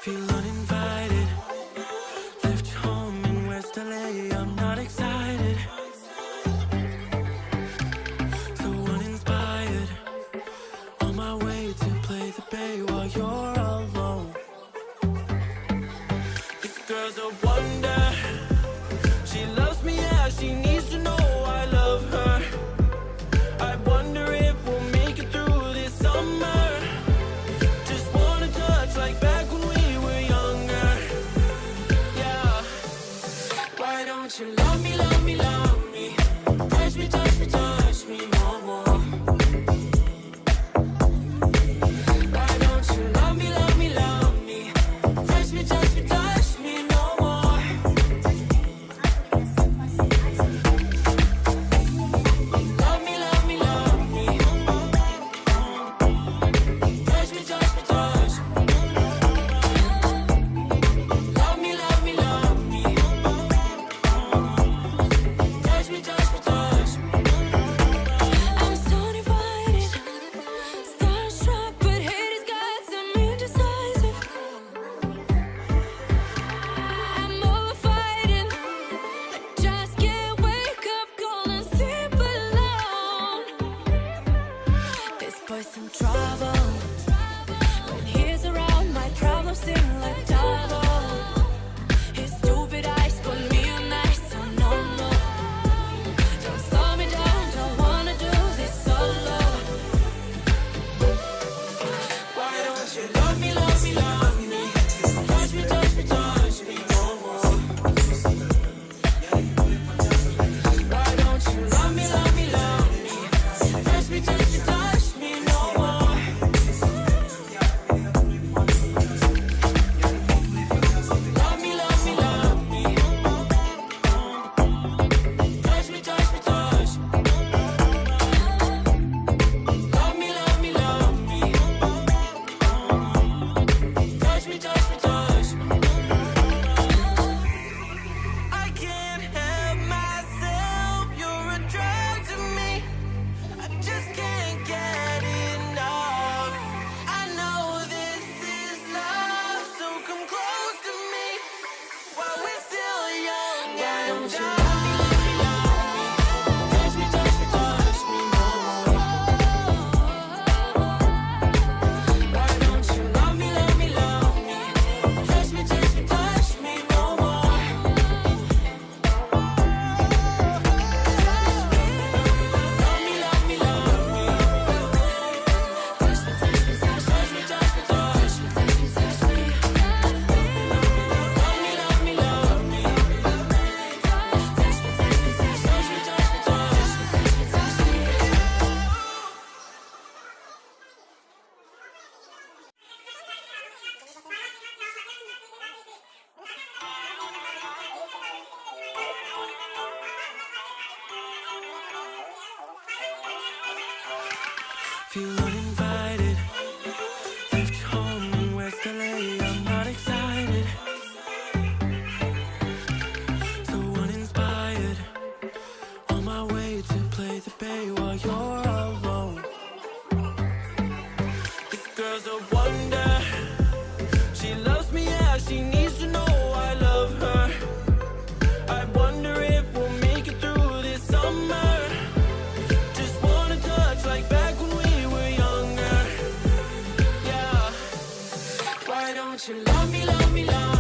Feel uninvited. Left home in West LA, I'm not excited. So uninspired. On my way to play the bay while you're alone. This girl's a wonder. She loves me, yeah, she needs to know I love her. I wonder if we'll make it through this summer. Just wanna touch like back when we were younger. Yeah. Why don't you love me, love me, love me? Touch me, touch me, touch me no more. Why don't you love me, love me, love me? Touch me, touch me, touch me no more. Love me, love me, love me. Touch me, touch me, touch me. Love me, love me, love me. Touch me, touch me, touch me. I'm so divided, starstruck, but haters got some indecisive. I'm over fighting, I just can't wake up cold and sleep alone. This boy's some trouble. When he's around, my problems seem like double. feel uninvited. Left you home in West LA, I'm not excited. So uninspired, on my way to play the bay while you're alone. This girl's a wonder. She loves me, yeah, she needs to know I love her. I wonder if we'll make it through this summer. Just wanna touch like back when we were younger. Yeah. Why don't you love me, love me, love me?